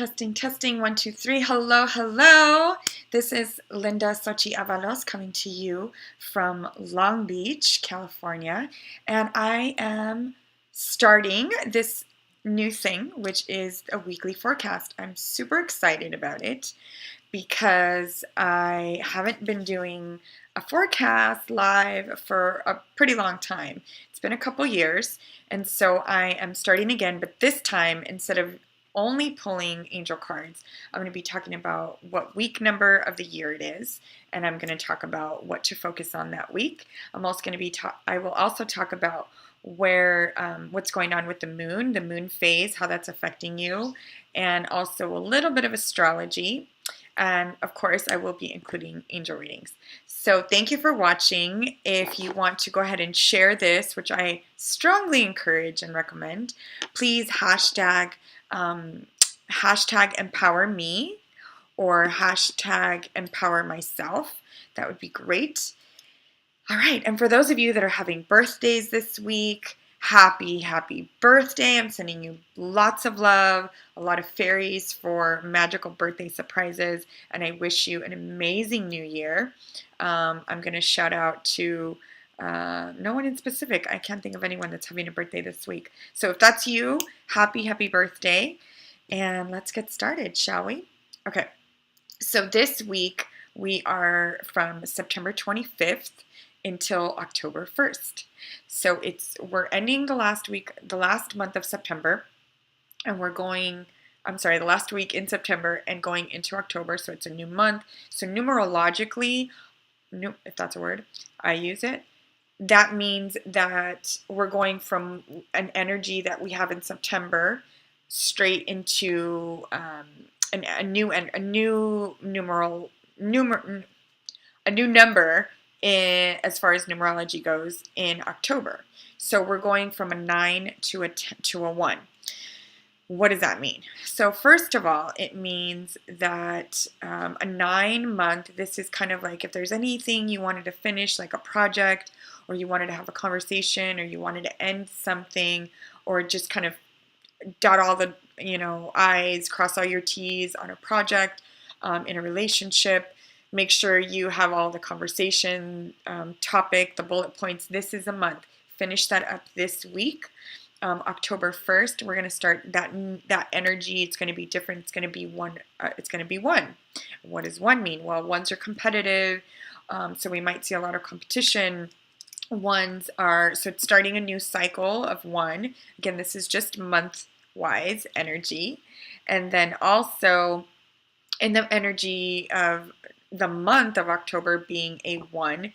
Testing, testing, 1, 2, 3. Hello, hello. This is Linda Xochitl Avalos coming to you from Long Beach, California. And I am starting this new thing, which is a weekly forecast. I'm super excited about it because I haven't been doing a forecast live for a pretty long time. It's been a couple years, and so I am starting again, but this time, instead of only pulling angel cards, I'm going to be talking about what week number of the year it is, and I'm going to talk about what to focus on that week. I'm also going to be I will also talk about what's going on with the moon phase, how that's affecting you, and also a little bit of astrology. And of course, I will be including angel readings. So thank you for watching. If you want to go ahead and share this, which I strongly encourage and recommend, please hashtag empower me or hashtag empower myself. That would be great. All right, and for those of you that are having birthdays this week, happy birthday. I'm sending you lots of love, a lot of fairies for magical birthday surprises, and I wish you an amazing new year. I'm going to shout out to no one in specific. I can't think of anyone that's having a birthday this week. So if that's you, happy birthday. And let's get started, shall we? Okay, so this week we are from September 25th until October 1st. So we're ending the last month of September, and the last week in September and going into October, so it's a new month. So numerologically, if that's a word, I use it. That means that we're going from an energy that we have in September straight into a new number as far as numerology goes in October. So we're going from a 9 to a 1. What does that mean? So first of all, it means that a 9-month, this is kind of like if there's anything you wanted to finish, like a project, or you wanted to have a conversation, or you wanted to end something, or just kind of dot all the I's, cross all your T's on a project, in a relationship. Make sure you have all the conversation topic, the bullet points. This is a month. Finish that up this week. October 1st, we're going to start that energy. It's going to be different. It's going to be one. What does 1 mean? Well, 1s are competitive, so we might see a lot of competition. 1s are, so it's starting a new cycle of 1. Again, this is just month-wise energy. And then also in the energy of the month of October being a 1,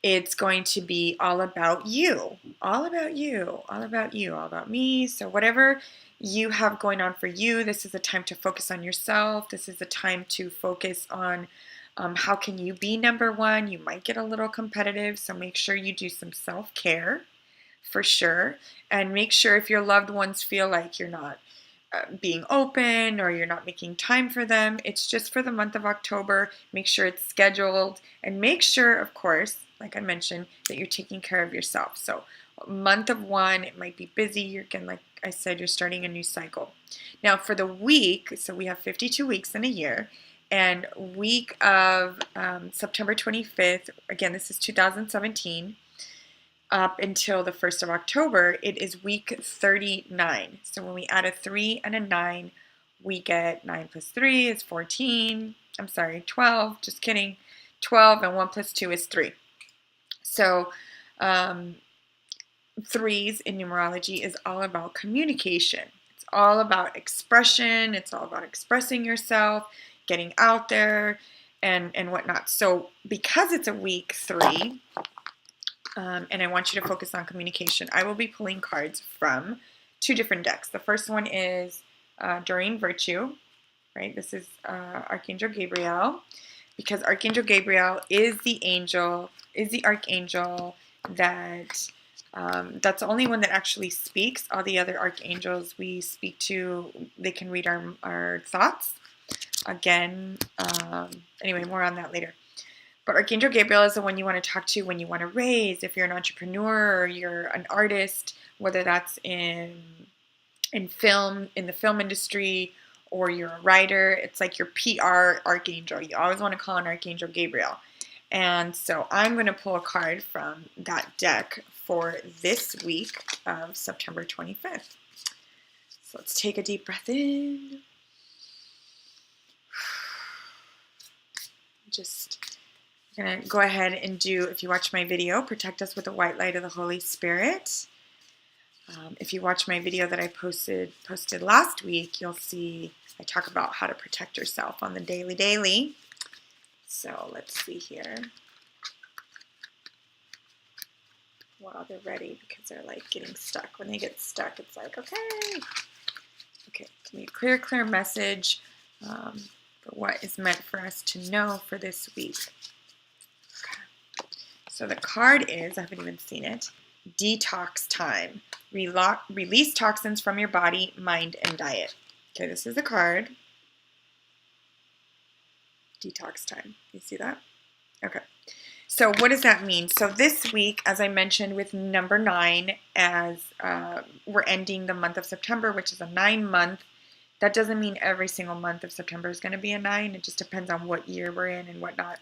it's going to be all about you, all about me. So whatever you have going on for you, this is a time to focus on yourself. This is a time to focus on how can you be number 1. You might get a little competitive, so make sure you do some self-care for sure. And make sure if your loved ones feel like you're not being open or you're not making time for them, it's just for the month of October. Make sure it's scheduled, and make sure, of course, like I mentioned, that you're taking care of yourself. So month of 1, it might be busy. Again, like I said, you're starting a new cycle. Now for the week, so we have 52 weeks in a year, and week of September 25th, again, this is 2017, up until the 1st of October, it is week 39. So when we add a 3 and a 9, we get 9 plus 3 is 14. I'm sorry, 12. Just kidding. 12, and 1 plus 2 is 3. So 3s in numerology is all about communication. It's all about expression. It's all about expressing yourself, getting out there, and whatnot. So because it's a week 3, and I want you to focus on communication, I will be pulling cards from 2 different decks. The first one is Doreen Virtue, right? This is Archangel Gabriel, because Archangel Gabriel is the archangel that that's the only one that actually speaks. All the other archangels we speak to, they can read our thoughts. Again, anyway, more on that later. But Archangel Gabriel is the one you want to talk to when you want to raise, if you're an entrepreneur or you're an artist, whether that's in the film industry, or you're a writer. It's like your PR archangel. You always want to call on Archangel Gabriel. And so I'm going to pull a card from that deck for this week of September 25th. So let's take a deep breath in. Just going to go ahead and do, if you watch my video, protect us with the white light of the Holy Spirit. If you watch my video that I posted last week, you'll see I talk about how to protect yourself on the daily. So let's see here. Wow, they're ready because they're like getting stuck. When they get stuck, it's like, okay, give me a clear message for what is meant for us to know for this week. Okay. So the card is, I haven't even seen it, detox time. Release toxins from your body, mind, and diet. Okay, this is the card. Detox time. You see that? Okay. So what does that mean? So this week, as I mentioned with number 9, as we're ending the month of September, which is a 9-month. That doesn't mean every single month of September is going to be a 9. It just depends on what year we're in and whatnot.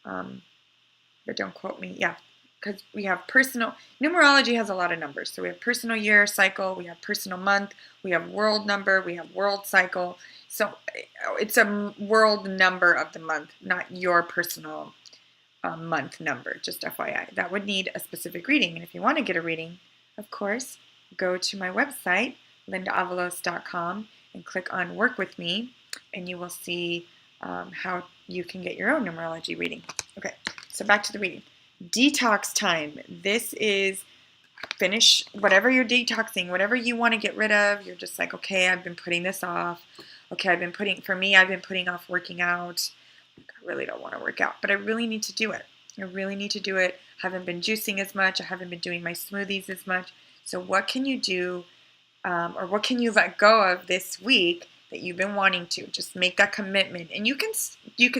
But don't quote me. Yeah, because we have personal. Numerology has a lot of numbers. So we have personal year cycle, we have personal month, we have world number, we have world cycle. So it's a world number of the month, not your personal month number, just FYI. That would need a specific reading. And if you want to get a reading, of course, go to my website, lindaavalos.com, and click on Work With Me, and you will see how you can get your own numerology reading. Okay, so back to the reading. Detox time. This is finish whatever you're detoxing, whatever you want to get rid of. You're just like, okay, I've been putting this off. Okay, I've been putting off working out. I really don't want to work out, but I really need to do it. I haven't been juicing as much. I haven't been doing my smoothies as much. So what can you do, or what can you let go of this week that you've been wanting to? Just make that commitment. And you can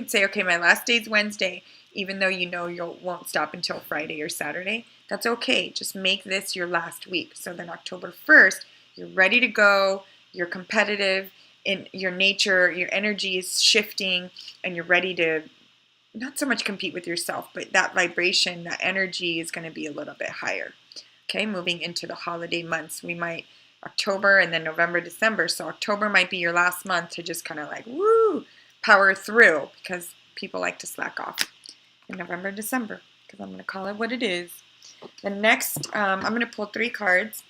say, okay, my last day is Wednesday, even though you know you won't stop until Friday or Saturday. That's okay. Just make this your last week. So then October 1st, you're ready to go. You're competitive. In your nature, your energy is shifting, and you're ready to not so much compete with yourself, but that vibration, that energy is going to be a little bit higher. Okay, moving into the holiday months, we might October and then November, December. So October might be your last month to just kind of like, woo, power through, because people like to slack off in November, December, because I'm going to call it what it is. The next, I'm going to pull 3 cards.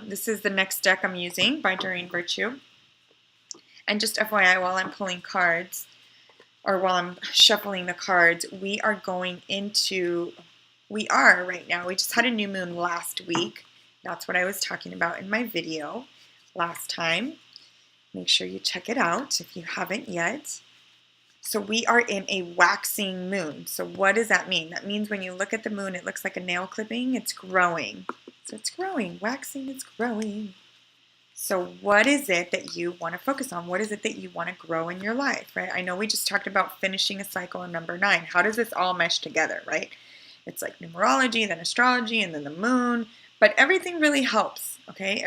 This is the next deck I'm using by Doreen Virtue. And just FYI, while I'm pulling cards, or while I'm shuffling the cards, we are right now. We just had a new moon last week. That's what I was talking about in my video last time. Make sure you check it out if you haven't yet. So we are in a waxing moon. So what does that mean? That means when you look at the moon, it looks like a nail clipping. It's growing. So it's growing. Waxing is growing. So what is it that you want to focus on? What is it that you want to grow in your life, right? I know we just talked about finishing a cycle on number 9. How does this all mesh together, right? It's like numerology, then astrology, and then the moon. But everything really helps, okay?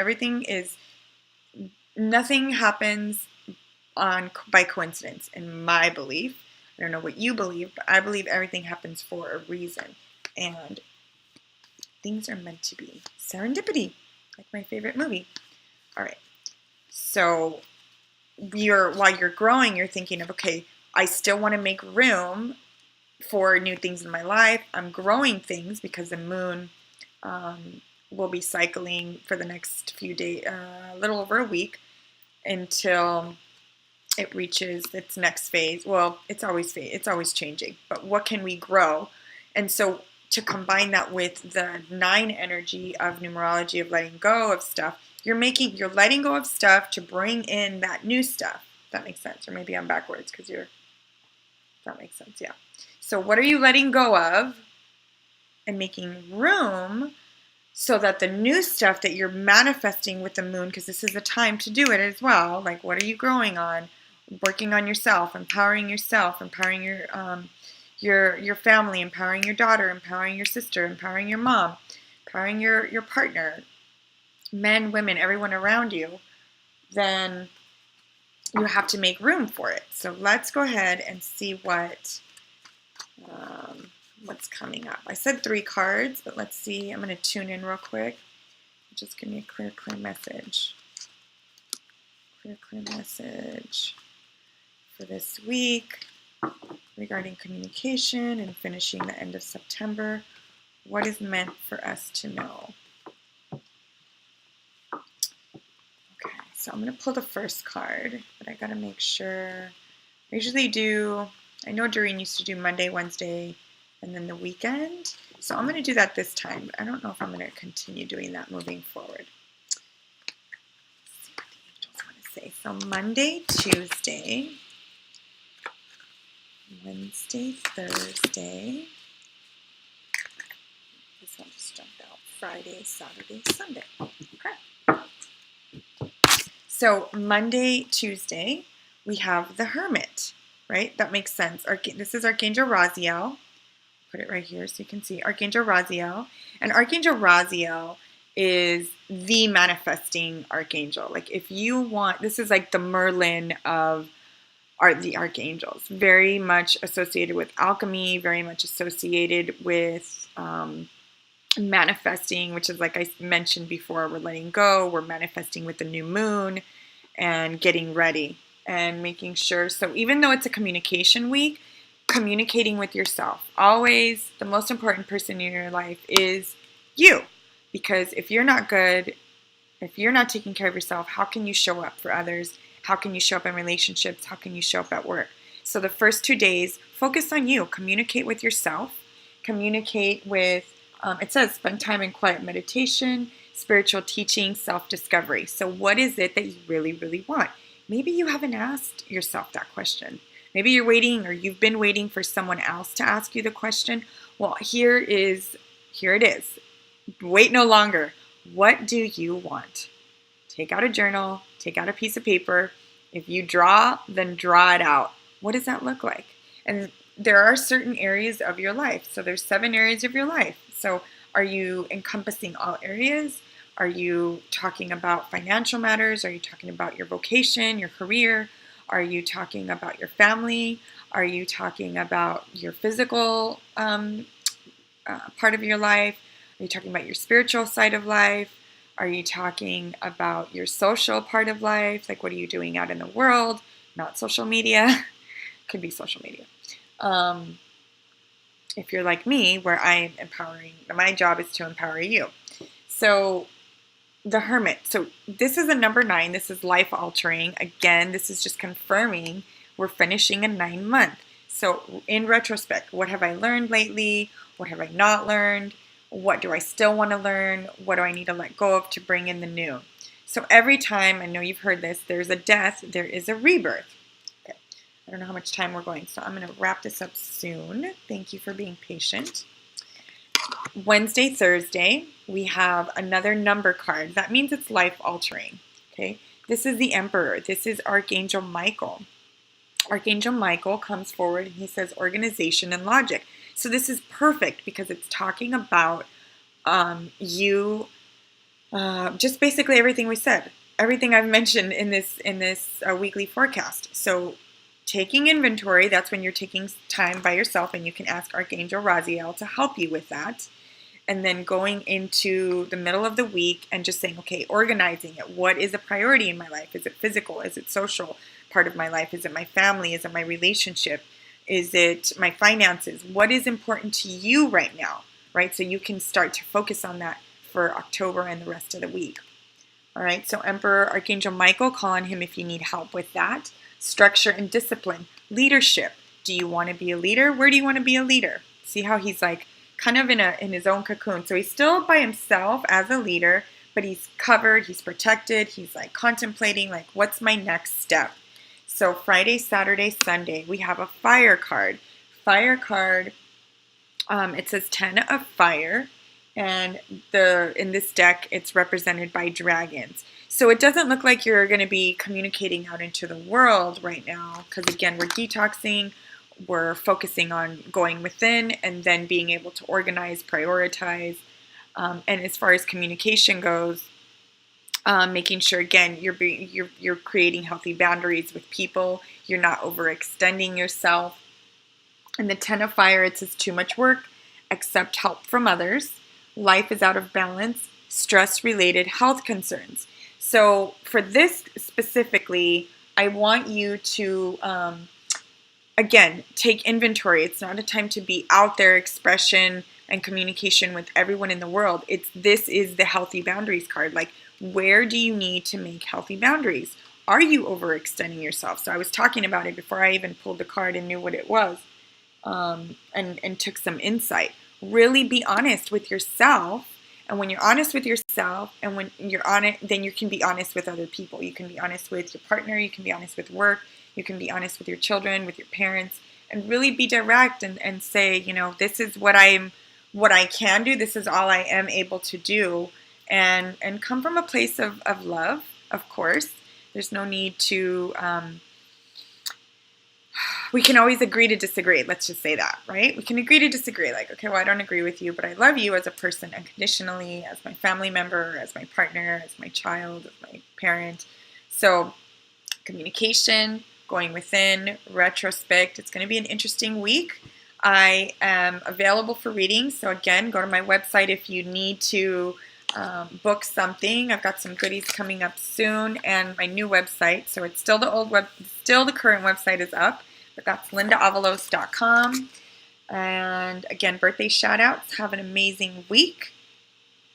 Nothing happens by coincidence, in my belief. I don't know what you believe, but I believe everything happens for a reason. And things are meant to be. Serendipity, like my favorite movie. All right. So while you're growing, you're thinking of, okay, I still want to make room for new things in my life. I'm growing things because the moon will be cycling for the next few days, a little over a week, until it reaches its next phase. Well, it's always changing. But what can we grow? And so to combine that with the 9 energy of numerology of letting go of stuff, you're letting go of stuff to bring in that new stuff. If that makes sense. Or maybe I'm backwards because that makes sense. Yeah. So what are you letting go of and making room so that the new stuff that you're manifesting with the moon, because this is the time to do it as well. Like, what are you growing on? Working on yourself, empowering your family, empowering your daughter, empowering your sister, empowering your mom, empowering your partner, men, women, everyone around you. then you have to make room for it. So let's go ahead and see what's coming up. I said 3 cards, but let's see. I'm going to tune in real quick. Just give me a clear message. Clear message for this week regarding communication and finishing the end of September. What is meant for us to know? Okay, so I'm going to pull the first card, but I got to make sure. I usually do, I know Doreen used to do Monday, Wednesday, and then the weekend. So I'm going to do that this time, but I don't know if I'm going to continue doing that moving forward. Let's see what the angels want to say. So Monday, Tuesday, Wednesday, Thursday. This one just jumped out. Friday, Saturday, Sunday. Okay. So Monday, Tuesday, we have the Hermit, right? That makes sense. This is Archangel Raziel. Put it right here so you can see Archangel Raziel. And Archangel Raziel is the manifesting archangel. Like if you want, this is like the Merlin of the archangels. Very much associated with alchemy, very much associated with manifesting, which is like I mentioned before, we're letting go, we're manifesting with the new moon and getting ready and making sure. So even though it's a communication week, communicating with yourself. Always the most important person in your life is you. Because if you're not good, if you're not taking care of yourself, how can you show up for others? How can you show up in relationships? How can you show up at work? So the first 2 days, focus on you. Communicate with yourself. Communicate with, it says spend time in quiet meditation, spiritual teaching, self-discovery. So what is it that you really, really want? Maybe you haven't asked yourself that question. Maybe you're waiting or you've been waiting for someone else to ask you the question. Well, here it is. Wait no longer. What do you want? Take out a journal, take out a piece of paper. If you draw, then draw it out. What does that look like? And there are certain areas of your life. So there's 7 areas of your life. So are you encompassing all areas? Are you talking about financial matters? Are you talking about your vocation, your career? Are you talking about your family? Are you talking about your physical part of your life? Are you talking about your spiritual side of life? Are you talking about your social part of life? Like what are you doing out in the world? Not social media. Could be social media. If you're like me, where I am empowering, my job is to empower you. So the Hermit. So this is a number 9. This is life altering. Again, this is just confirming we're finishing a 9-month. So in retrospect, what have I learned lately? What have I not learned? What do I still want to learn? What do I need to let go of to bring in the new? So every time, I know you've heard this, there's a death, there is a rebirth. Okay. I don't know how much time we're going, so I'm going to wrap this up soon. Thank you for being patient. Wednesday, Thursday, we have another number card. That means it's life altering. Okay. This is the Emperor. This is Archangel Michael. Archangel Michael comes forward and he says organization and logic. So this is perfect because it's talking about you, just basically everything we said, everything I've mentioned in this weekly forecast. So taking inventory, that's when you're taking time by yourself, and you can ask Archangel Raziel to help you with that. And then going into the middle of the week and just saying, okay, organizing it. What is a priority in my life? Is it physical? Is it social part of my life? Is it my family? Is it my relationship? Is it my finances? What is important to you right now, right? So you can start to focus on that for October and the rest of the week. All right, so Emperor Archangel Michael, call on him if you need help with that. Structure and discipline. Leadership. Do you want to be a leader? Where do you want to be a leader? See how he's like kind of in his own cocoon. So he's still by himself as a leader, but he's covered, he's protected, he's like contemplating like what's my next step. So Friday, Saturday, Sunday, we have a fire card. Fire card, it says 10 of fire, and in this deck, it's represented by dragons. So it doesn't look like you're going to be communicating out into the world right now, because again, we're detoxing, we're focusing on going within, and then being able to organize, prioritize. And as far as communication goes, Making sure, again, you're creating healthy boundaries with people. You're not overextending yourself. And the 10 of fire, it says too much work. Accept help from others. Life is out of balance. Stress-related health concerns. So for this specifically, I want you to, again, take inventory. It's not a time to be out there, expression and communication with everyone in the world. This is the healthy boundaries card. Like, where do you need to make healthy boundaries? Are you overextending yourself? So I was talking about it before I even pulled the card and knew what it was, and took some insight. Really be honest with yourself. And when you're honest with yourself, and when you're on it, then you can be honest with other people. You can be honest with your partner. You can be honest with work. You can be honest with your children, with your parents, and really be direct and say, you know, this is what I can do. This is all I am able to do, and come from a place of love, of course. There's no need to, we can always agree to disagree. Let's just say that, right? We can agree to disagree. Like, okay, well, I don't agree with you, but I love you as a person unconditionally, as my family member, as my partner, as my child, as my parent. So communication, going within, retrospect. It's going to be an interesting week. I am available for readings. So again, go to my website if you need to book something. I've got some goodies coming up soon, and my new website. So it's still the current website is up. But that's lindaavalos.com. And again, birthday shout outs. Have an amazing week.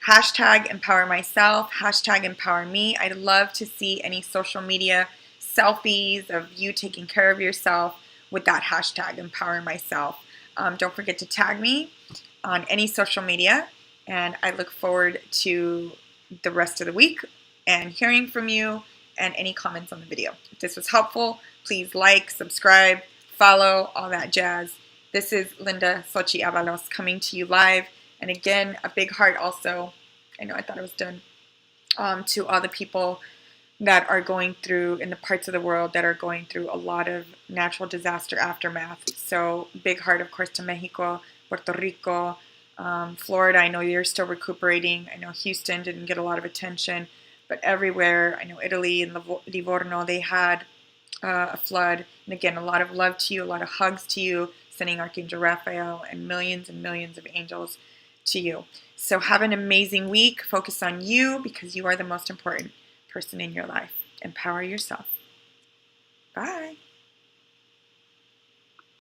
Hashtag empower myself. Hashtag empower me. I'd love to see any social media selfies of you taking care of yourself with that hashtag empower myself. Don't forget to tag me on any social media. And I look forward to the rest of the week and hearing from you and any comments on the video. If this was helpful, please like, subscribe, follow, all that jazz. This is Linda Xochitl Avalos coming to you live. And again, a big heart also, I know I thought it was done, to all the people that are going through, in the parts of the world that are going through a lot of natural disaster aftermath. So big heart, of course, to Mexico, Puerto Rico, Florida. I know you're still recuperating. I know Houston didn't get a lot of attention, but everywhere, I know Italy and Livorno, they had a flood. And again, a lot of love to you, a lot of hugs to you, sending Archangel Raphael and millions of angels to you. So have an amazing week. Focus on you, because you are the most important person in your life. Empower yourself. Bye.